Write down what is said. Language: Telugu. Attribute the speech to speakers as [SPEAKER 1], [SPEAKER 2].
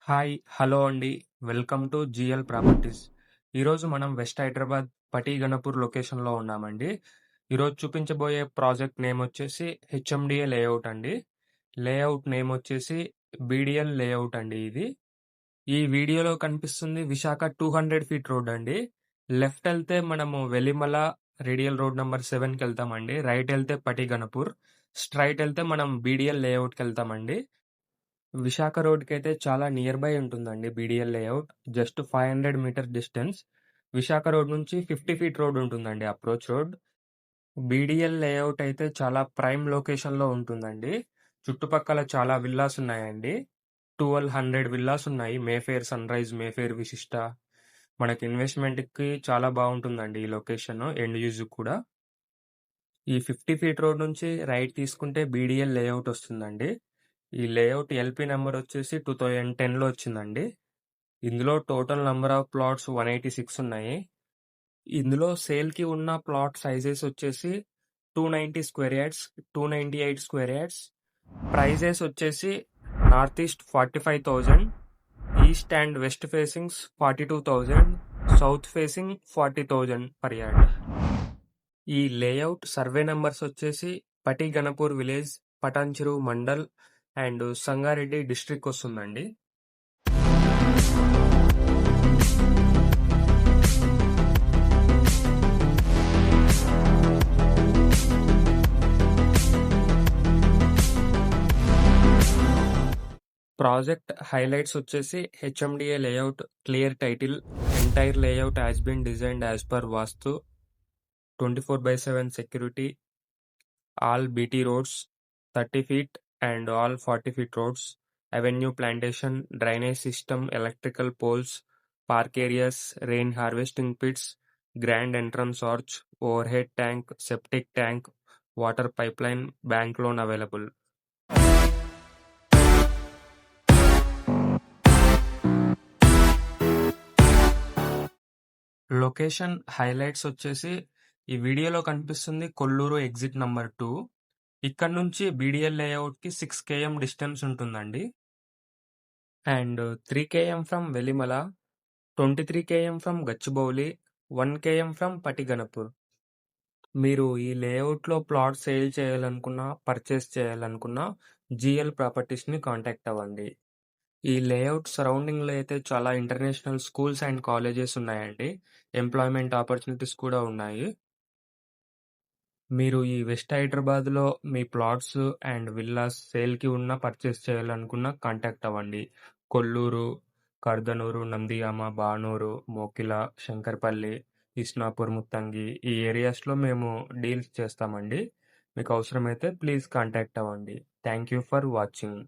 [SPEAKER 1] హాయ్! హలో అండి. Welcome to GL properties. ఈరోజు మనం వెస్ట్ హైదరాబాద్ పటీగణపూర్ లొకేషన్‌లో ఉన్నామండి. ఈరోజు చూపించబోయే ప్రాజెక్ట్ నేమ్ వచ్చేసి హెచ్ఎండిఏ లేఅవుట్ అండి. లేఅవుట్ నేమ్ వచ్చేసి బీడీఎల్ లేఅవుట్ అండి ఇది. ఈ వీడియోలో కనిపిస్తుంది విశాఖ 200 ఫీట్ రోడ్ అండి. లెఫ్ట్ ఎళ్తే మనము వెలిమల రేడియల్ రోడ్ నంబర్ 7కి వెళ్తామండి. రైట్ ఎళ్తే పటీగణపూర్. స్ట్రెయిట్ ఎళ్తే మనం బీడీఎల్ లేఅవుట్‌కి వెళ్తామండి. విశాఖ రోడ్‌కైతే చాలా నియర్ బై ఉంటుందండి BDL layout. Just 500 meter distance. Visakha road నుంచి 50 ఫీట్ రోడ్ ఉంటుందండి అప్రోచ్ రోడ్. బీడీఎల్ లేఅవుట్ అయితే చాలా ప్రైమ్ లొకేషన్‌లో ఉంటుందండి. చుట్టుపక్కల చాలా విల్లాస్ ఉన్నాయండి. 1200 విల్లాస్ ఉన్నాయి. మేఫేర్ సన్‌రైజ్, మేఫేర్ విశిష్ట. మనకి ఇన్వెస్ట్‌మెంట్‌కి చాలా బావుంటుందండి ఈ లొకేషన్. ఎండ్ యూజ్‌కి కూడా. ఈ 50 ఫీట్ రోడ్ నుంచి రైట్ తీసుకుంటే బీడీఎల్ లేఅవుట్ వస్తుందండి. ఈ లేఅవుట్ ఎల్‌పీ నంబర్ వచ్చేసి 2010లో వచ్చిందండి. ఇందులో టోటల్ నంబర్ ఆఫ్ ప్లాట్స్ 186 ఉన్నాయి. ఇందులో సేల్‌కి ఉన్న ప్లాట్ సైజెస్ వచ్చేసి 290 square yards, 298 square yards. Prices వచ్చేసి north east 45,000, east and west facings 42,000, south facing 40,000 per yard. ఈ లేఅవుట్ సర్వే నంబర్స్ వచ్చేసి Patiganapur village, Patancheru mandal and Sangareddy district వస్తుందండి. ప్రాజెక్ట్ హైలైట్స్ వచ్చేసి HMDA layout, clear title, entire layout has been designed as per vastu, 24/7 security, all BT roads, 30 feet and all 40 feet roads, avenue plantation, drainage system, electrical poles, park areas, rain harvesting pits, grand entrance arch, overhead tank, septic tank, water pipeline, bank loan available. Location highlights వచ్చేసి ఈ వీడియోలో కనిపిస్తుంది కొల్లూరు ఎగ్జిట్ నంబర్ 2. ఇక్కడ నుంచి బీడీఎల్ లేఅవుట్‌కి 6 km డిస్టెన్స్ ఉంటుందండి. And 3 km from Velimala, 23 km from Gachibowli, 1 km from Patiganapur. మీరు ఈ లేఅవుట్‌లో ప్లాట్ సేల్ చేయాలనుకున్నా, పర్చేస్ చేయాలనుకున్నా జీఎల్ ప్రాపర్టీస్‌ని కాంటాక్ట్ అవ్వండి. ఈ లేఅవుట్ సరౌండింగ్‌లో అయితే చాలా ఇంటర్నేషనల్ స్కూల్స్ అండ్ కాలేజెస్ ఉన్నాయండి. ఎంప్లాయ్‌మెంట్ ఆపర్చునిటీస్ కూడా ఉన్నాయి. మీరు ఈ వెస్ట్ హైదరాబాద్‌లో మీ ప్లాట్స్ అండ్ విల్లాస్ సేల్‌కి ఉన్నా, పర్చేస్ చేయాలనుకున్నా కాంటాక్ట్ అవ్వండి. కొల్లూరు, కర్దనూరు, నందిగామ, బానూరు, మోకిల, శంకర్పల్లి, ఇస్నాపూర్, ముత్తంగి ఈ ఏరియాస్‌లో మేము డీల్స్ చేస్తామండి. మీకు అవసరమైతే ప్లీజ్ కాంటాక్ట్ అవ్వండి. Thank you for watching.